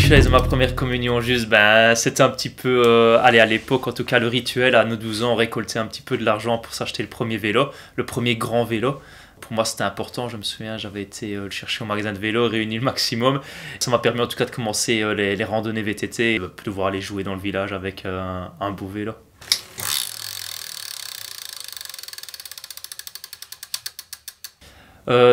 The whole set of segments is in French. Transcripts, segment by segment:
catéchèse, ma première communion, juste, ben, c'était un petit peu, allez, à l'époque, en tout cas, le rituel, à nos 12 ans, on récoltait un petit peu de l'argent pour s'acheter le premier vélo, le premier grand vélo. Pour moi, c'était important, je me souviens, j'avais été le chercher au magasin de vélo, réuni le maximum. Ça m'a permis en tout cas de commencer les randonnées VTT, et de pouvoir aller jouer dans le village avec un beau vélo.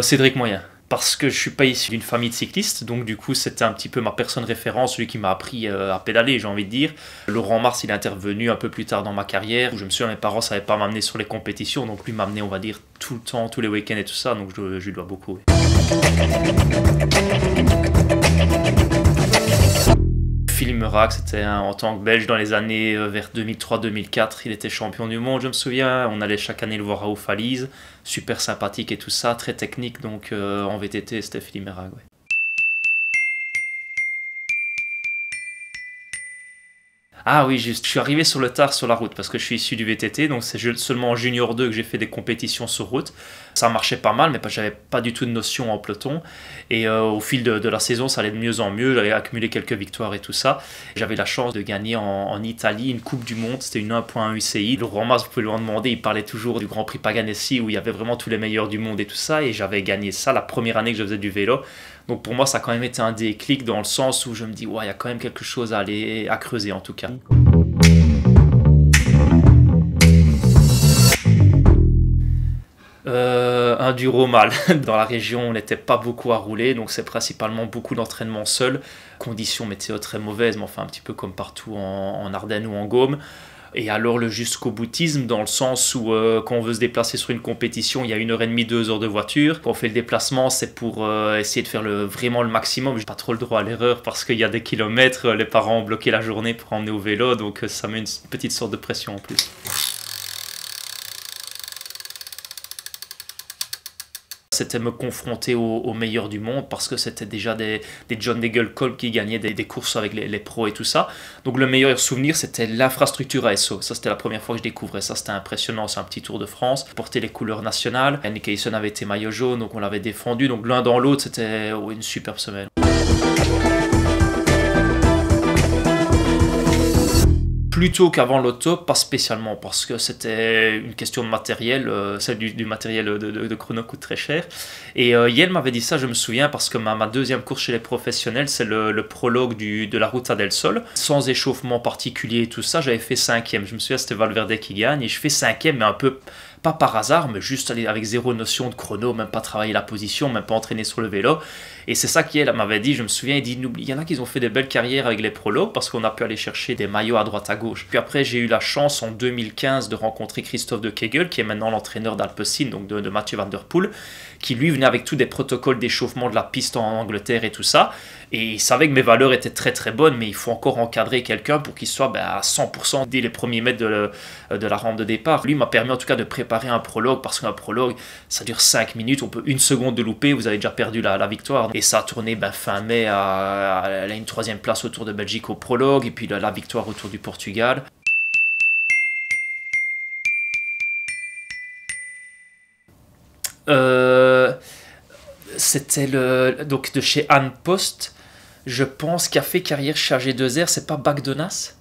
Cédric Moyen. Parce que je suis pas issu d'une famille de cyclistes, donc du coup c'était un petit peu ma personne référence, celui qui m'a appris à pédaler, j'ai envie de dire. Laurent Mars, il est intervenu un peu plus tard dans ma carrière, où je me souviens, mes parents ne savaient pas m'amener sur les compétitions, donc lui m'amenait, on va dire, tout le temps, tous les week-ends et tout ça, donc je lui dois beaucoup. Philippe Meurac, c'était en tant que Belge dans les années vers 2003-2004, il était champion du monde, je me souviens. On allait chaque année le voir à Haut-Falise, super sympathique et tout ça, très technique, donc en VTT c'était Philippe Meurac. Ouais. Ah oui, juste. Je suis arrivé sur le tard sur la route parce que je suis issu du VTT, donc c'est seulement en Junior 2 que j'ai fait des compétitions sur route. Ça marchait pas mal, mais j'avais pas du tout de notion en peloton. Et au fil de la saison, ça allait de mieux en mieux. J'avais accumulé quelques victoires et tout ça. J'avais la chance de gagner en Italie une Coupe du Monde, c'était une 1.1 UCI. Laurent Mas, vous pouvez lui en demander, il parlait toujours du Grand Prix Paganesi où il y avait vraiment tous les meilleurs du monde et tout ça. Et j'avais gagné ça la première année que je faisais du vélo. Donc pour moi, ça a quand même été un déclic dans le sens où je me dis, ouais, il y a quand même quelque chose à creuser en tout cas. Un duro mal. Dans la région, on n'était pas beaucoup à rouler, donc c'est principalement beaucoup d'entraînement seul. Conditions météo très mauvaises, mais enfin un petit peu comme partout en Ardennes ou en Gaume. Et alors le jusqu'au boutisme, dans le sens où quand on veut se déplacer sur une compétition, il y a 1h30, 2 heures de voiture. Quand on fait le déplacement, c'est pour essayer de faire vraiment le maximum. J'ai pas trop le droit à l'erreur parce qu'il y a des kilomètres, les parents ont bloqué la journée pour emmener au vélo, donc ça met une petite sorte de pression en plus. C'était me confronter aux meilleurs du monde parce que c'était déjà des John Degenkolb qui gagnaient des courses avec les pros et tout ça. Donc le meilleur souvenir, c'était l'infrastructure ASO. Ça, c'était la première fois que je découvrais ça. C'était impressionnant. C'est un petit tour de France. Porter les couleurs nationales. Yannick Hayson avait été maillot jaune, donc on l'avait défendu. Donc l'un dans l'autre, c'était une superbe semaine. Plutôt qu'avant l'auto, pas spécialement, parce que c'était une question de matériel, celle du matériel de chrono coûte très cher. Et Yael m'avait dit ça, je me souviens, parce que ma deuxième course chez les professionnels, c'est le prologue de la Ruta del Sol. Sans échauffement particulier et tout ça, j'avais fait 5e. Je me souviens, c'était Valverde qui gagne, et je fais 5e, mais un peu pas par hasard, mais juste avec zéro notion de chrono, même pas travailler la position, même pas entraîner sur le vélo. Et c'est ça qu'elle m'avait dit, je me souviens, il y en a qui ont fait des belles carrières avec les prologues parce qu'on a pu aller chercher des maillots à droite à gauche. Puis après, j'ai eu la chance en 2015 de rencontrer Christophe de Kegel, qui est maintenant l'entraîneur d'Alpecin, donc de Mathieu Van Der Poel, qui lui venait avec tous des protocoles d'échauffement de la piste en Angleterre et tout ça. Et il savait que mes valeurs étaient très très bonnes, mais il faut encore encadrer quelqu'un pour qu'il soit à 100% dès les premiers mètres de la rampe de départ. Lui m'a permis en tout cas de préparer un prologue, parce qu'un prologue, ça dure 5 minutes, on peut une seconde de louper, vous avez déjà perdu la victoire. Et ça a tourné fin mai à une 3e place au Tour de Belgique au prologue, et puis la victoire au Tour du Portugal. C'était donc de chez Anne Post, je pense, qui a fait carrière chez AG2R, c'est pas Bagdonas?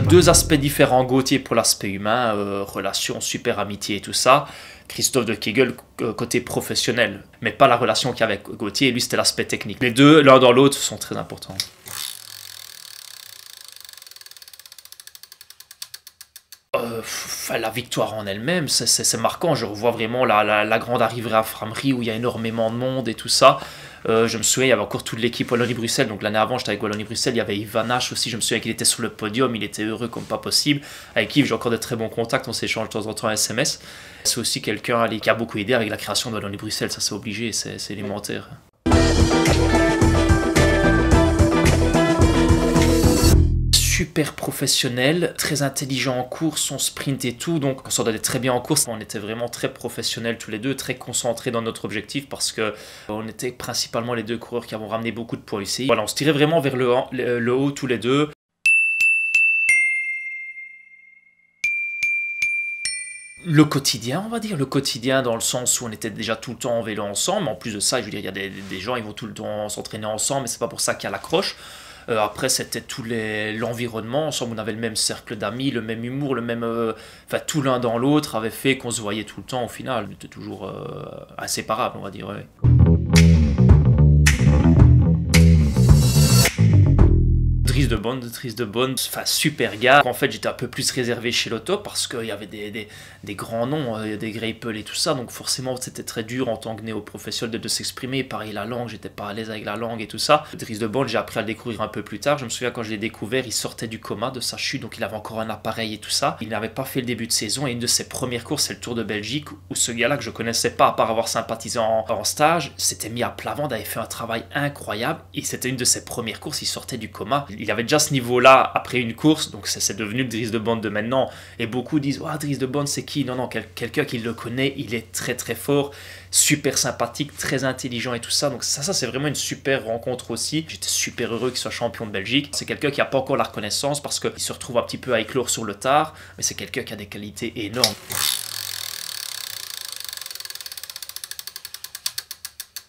Deux aspects différents, Gauthier pour l'aspect humain, relation, super amitié et tout ça. Christophe de Kegel côté professionnel, mais pas la relation qu'il y avait avec Gauthier, lui c'était l'aspect technique. Les deux, l'un dans l'autre, sont très importants. La victoire en elle-même, c'est marquant. Je revois vraiment la grande arrivée à Framery où il y a énormément de monde et tout ça. Je me souviens, il y avait encore toute l'équipe Wallonie-Bruxelles. Donc l'année avant, j'étais avec Wallonie-Bruxelles. Il y avait Yvan Nash aussi. Je me souviens qu'il était sur le podium. Il était heureux comme pas possible. Avec qui j'ai encore de très bons contacts. On s'échange de temps en temps un SMS. C'est aussi quelqu'un qui a beaucoup aidé avec la création de Wallonie-Bruxelles. Ça, c'est obligé. C'est élémentaire. Super professionnel, très intelligent en course, on sprint et tout, donc on s'entendait très bien en course. On était vraiment très professionnels tous les deux, très concentrés dans notre objectif parce que on était principalement les deux coureurs qui avons ramené beaucoup de points ici. Voilà, on se tirait vraiment vers le haut tous les deux. Le quotidien, on va dire, le quotidien dans le sens où on était déjà tout le temps en vélo ensemble. Mais en plus de ça, je veux dire, il y a des gens, ils vont tout le temps s'entraîner ensemble, mais c'est pas pour ça qu'il y a l'accroche. Après, c'était l'environnement. Ensemble, on avait le même cercle d'amis, le même humour, enfin, tout l'un dans l'autre avait fait qu'on se voyait tout le temps au final. On était toujours inséparables, on va dire. Ouais. Dries de Bonne, enfin super gars. En fait, j'étais un peu plus réservé chez l'auto parce qu'il y avait des grands noms, des Greipel et tout ça, donc forcément c'était très dur en tant que néo-professionnel de s'exprimer. Pareil, la langue, j'étais pas à l'aise avec la langue et tout ça. Dries de Bonne, j'ai appris à le découvrir un peu plus tard. Je me souviens quand je l'ai découvert, il sortait du coma de sa chute, donc il avait encore un appareil et tout ça. Il n'avait pas fait le début de saison et une de ses premières courses, c'est le Tour de Belgique où ce gars-là que je connaissais pas à part avoir sympathisé en stage, s'était mis à plat ventre, avait fait un travail incroyable et c'était une de ses premières courses. Il sortait du coma. Il avait déjà ce niveau-là après une course, donc c'est devenu le Dries de Bonne de maintenant. Et beaucoup disent, oh, Dries de Bonne, c'est qui? Non, non, quelqu'un qui le connaît, il est très très fort, super sympathique, très intelligent et tout ça. Donc ça c'est vraiment une super rencontre aussi. J'étais super heureux qu'il soit champion de Belgique. C'est quelqu'un qui n'a pas encore la reconnaissance parce qu'il se retrouve un petit peu à éclore sur le tard, mais c'est quelqu'un qui a des qualités énormes.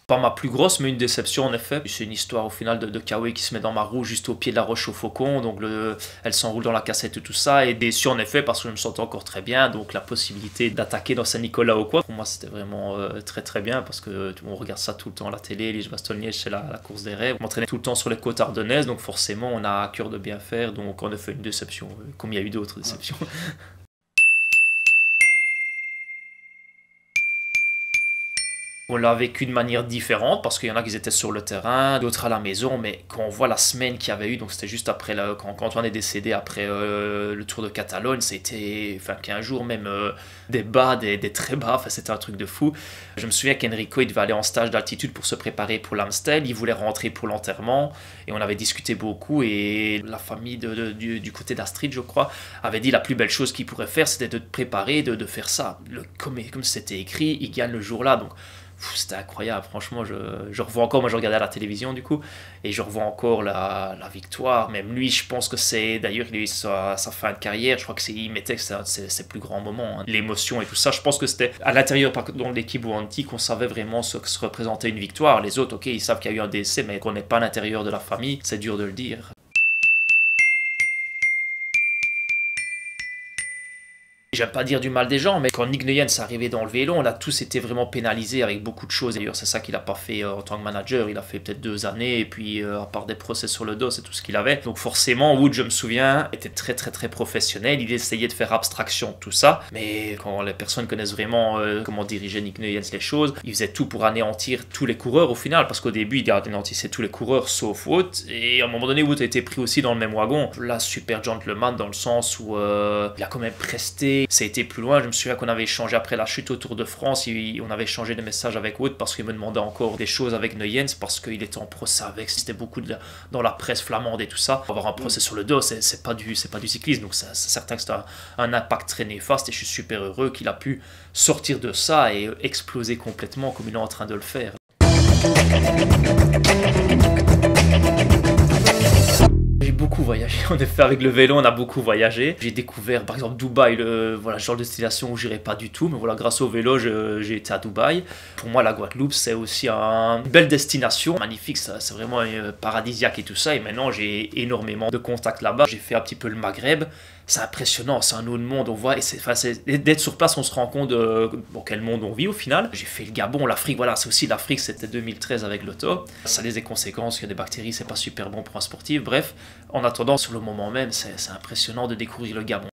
Pas ma plus grosse, mais une déception en effet. C'est une histoire au final de Kawe qui se met dans ma roue juste au pied de la roche au faucon, donc elle s'enroule dans la cassette et tout ça, et déçu en effet parce que je me sentais encore très bien, donc la possibilité d'attaquer dans Saint-Nicolas ou quoi, pour moi c'était vraiment très très bien parce que on regarde ça tout le temps à la télé, Liège-Bastogne-Liège c'est la course des rêves, on m'entraînait tout le temps sur les côtes ardennaises, donc forcément on a à cœur de bien faire, donc en effet une déception, comme il y a eu d'autres déceptions. On l'a vécu de manière différente parce qu'il y en a qui étaient sur le terrain, d'autres à la maison, mais quand on voit la semaine qu'il y avait eu, donc c'était juste après, quand Antoine est décédé après le Tour de Catalogne, c'était, enfin 15 jours même, des bas, des très bas, enfin c'était un truc de fou. Je me souviens qu'Enrico il devait aller en stage d'altitude pour se préparer pour l'Amstel, il voulait rentrer pour l'enterrement et on avait discuté beaucoup et la famille du côté d'Astrid je crois avait dit la plus belle chose qu'il pourrait faire c'était de te préparer, de faire ça. Comme c'était écrit, il gagne le jour là, donc c'était incroyable, franchement, je revois encore, moi je regardais à la télévision du coup, et je revois encore la victoire, même lui je pense que c'est, d'ailleurs il a eu sa fin de carrière, je crois il mettait que c'est ses plus grands moments, hein. L'émotion et tout ça, je pense que c'était à l'intérieur dans l'équipe Wanty qu'on savait vraiment ce que se représentait une victoire, les autres ok ils savent qu'il y a eu un décès, mais qu'on n'est pas à l'intérieur de la famille, c'est dur de le dire. J'aime pas dire du mal des gens, mais quand Nick Nguyen s'est arrivé dans le vélo, on a tous été vraiment pénalisés avec beaucoup de choses. D'ailleurs, c'est ça qu'il a pas fait en tant que manager. Il a fait peut-être 2 années, et puis à part des procès sur le dos, c'est tout ce qu'il avait. Donc forcément, Wood, je me souviens, était très très très professionnel. Il essayait de faire abstraction de tout ça, mais quand les personnes connaissent vraiment comment diriger Nick Nguyen les choses, il faisait tout pour anéantir tous les coureurs au final, parce qu'au début, il anéantissait tous les coureurs sauf Wood, et à un moment donné, Wood a été pris aussi dans le même wagon. Là, super gentleman dans le sens où il a quand même presté. Ça a été plus loin, je me souviens qu'on avait échangé après la chute au Tour de France, on avait échangé des messages avec Wout parce qu'il me demandait encore des choses avec Nuyens parce qu'il était en procès avec, c'était beaucoup dans la presse flamande et tout ça. Avoir un procès sur le dos, c'est pas du cyclisme, donc c'est certain que c'est un impact très néfaste et je suis super heureux qu'il a pu sortir de ça et exploser complètement comme il est en train de le faire. J'ai beaucoup voyagé, en effet avec le vélo on a beaucoup voyagé. J'ai découvert par exemple Dubaï, voilà, genre de destination où j'irais pas du tout, mais voilà, grâce au vélo j'ai été à Dubaï. Pour moi la Guadeloupe c'est aussi une belle destination, magnifique, c'est vraiment paradisiaque et tout ça, et maintenant j'ai énormément de contacts là-bas. J'ai fait un petit peu le Maghreb, c'est impressionnant, c'est un autre monde, on voit, et d'être sur place on se rend compte dans quel monde on vit au final. J'ai fait le Gabon, l'Afrique, voilà, c'est aussi l'Afrique, c'était 2013 avec l'auto. Ça a des conséquences, il y a des bactéries, c'est pas super bon pour un sportif, bref. En attendant, sur le moment même, c'est impressionnant de découvrir le Gabon.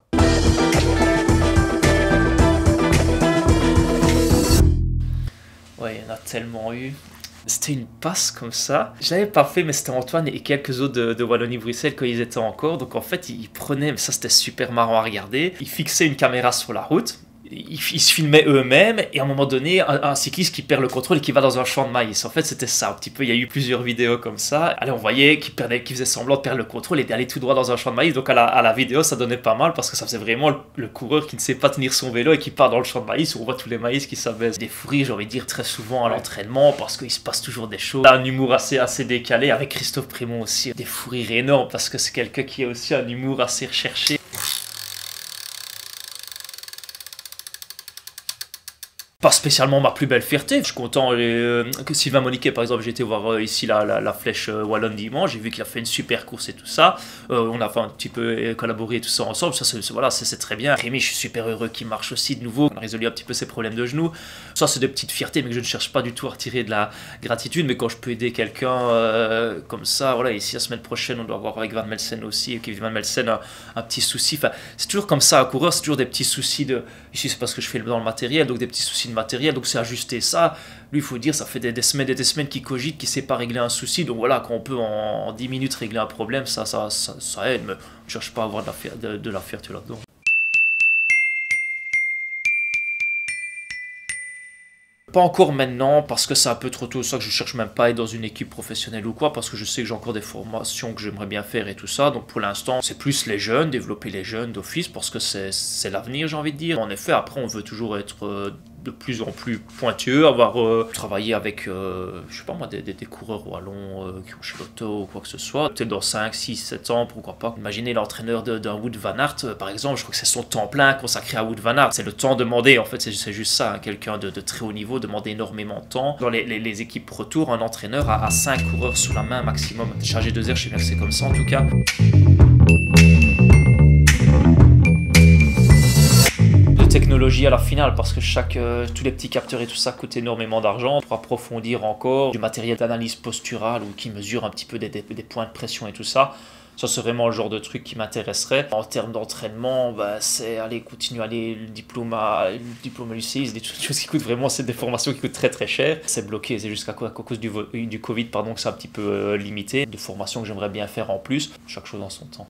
Ouais, il y en a tellement eu. C'était une passe comme ça. Je l'avais pas fait, mais c'était Antoine et quelques autres de Wallonie-Bruxelles quand ils étaient encore. Donc en fait, ils prenaient, mais ça c'était super marrant à regarder, ils fixaient une caméra sur la route. Ils se filmaient eux-mêmes et à un moment donné un cycliste qui perd le contrôle et qui va dans un champ de maïs. En fait c'était ça un petit peu, il y a eu plusieurs vidéos comme ça. Allez, on voyait qu'il faisait semblant de perdre le contrôle et d'aller tout droit dans un champ de maïs. Donc à la vidéo ça donnait pas mal parce que ça faisait vraiment le coureur qui ne sait pas tenir son vélo et qui part dans le champ de maïs où on voit tous les maïs qui s'abaissent. Des fou rires, j'ai envie de dire, très souvent à l'entraînement parce qu'il se passe toujours des choses. Un humour assez décalé avec Christophe Prémont aussi. Des fou rires énormes parce que c'est quelqu'un qui a aussi un humour assez recherché. Pas spécialement ma plus belle fierté. Je suis content que Sylvain Moniquet, par exemple, j'ai été voir ici la Flèche Wallonne dimanche. J'ai vu qu'il a fait une super course et tout ça. On a fait un petit peu collaboré tout ça ensemble. Ça, voilà, c'est très bien. Rémi, je suis super heureux qu'il marche aussi de nouveau. On a résolu un petit peu ses problèmes de genoux. Ça, c'est des petites fiertés, mais que je ne cherche pas du tout à retirer de la gratitude. Mais quand je peux aider quelqu'un comme ça, voilà, ici la semaine prochaine, on doit voir avec Van Melsen aussi. Et Van Melsen a un petit souci. Enfin, c'est toujours comme ça, à coureur, c'est toujours des petits soucis de. Ici, c'est parce que je fais dans le matériel, donc des petits soucis de matériel, donc c'est ajuster ça. Lui, il faut dire, ça fait des semaines et des semaines qu'il cogite, qu'il ne sait pas régler un souci. Donc voilà, quand on peut en 10 minutes régler un problème, ça aide, mais je ne cherche pas à avoir de la fierté là-dedans. Pas encore maintenant, parce que c'est un peu trop tôt, ça que je cherche même pas à être dans une équipe professionnelle ou quoi, parce que je sais que j'ai encore des formations que j'aimerais bien faire et tout ça. Donc pour l'instant, c'est plus les jeunes, développer les jeunes d'office, parce que c'est l'avenir, j'ai envie de dire. En effet, après, on veut toujours être de plus en plus pointueux, avoir travaillé avec, je sais pas moi, des coureurs wallons qui ont chez Lotto ou quoi que ce soit. Peut-être dans 5, 6, 7 ans, pourquoi pas. Imaginez l'entraîneur d'un Wout van Aert, par exemple, je crois que c'est son temps plein consacré à Wout van Aert. C'est le temps demandé, en fait, c'est juste ça, hein. Quelqu'un de très haut niveau demande énormément de temps. Dans les équipes retour, un entraîneur a 5 coureurs sous la main maximum. Chargé 2 heures, je sais bien que c'est comme ça en tout cas. Technologie à la finale parce que tous les petits capteurs et tout ça coûtent énormément d'argent pour approfondir encore du matériel d'analyse posturale ou qui mesure un petit peu des points de pression et tout ça. Ça, c'est vraiment le genre de truc qui m'intéresserait. En termes d'entraînement, c'est aller continuer à aller le diplôme à l'UCI, des choses qui coûtent vraiment, c'est des formations qui coûtent très très cher. C'est bloqué, c'est jusqu'à cause du Covid, pardon, que c'est un petit peu limité. Des formations que j'aimerais bien faire en plus, chaque chose en son temps.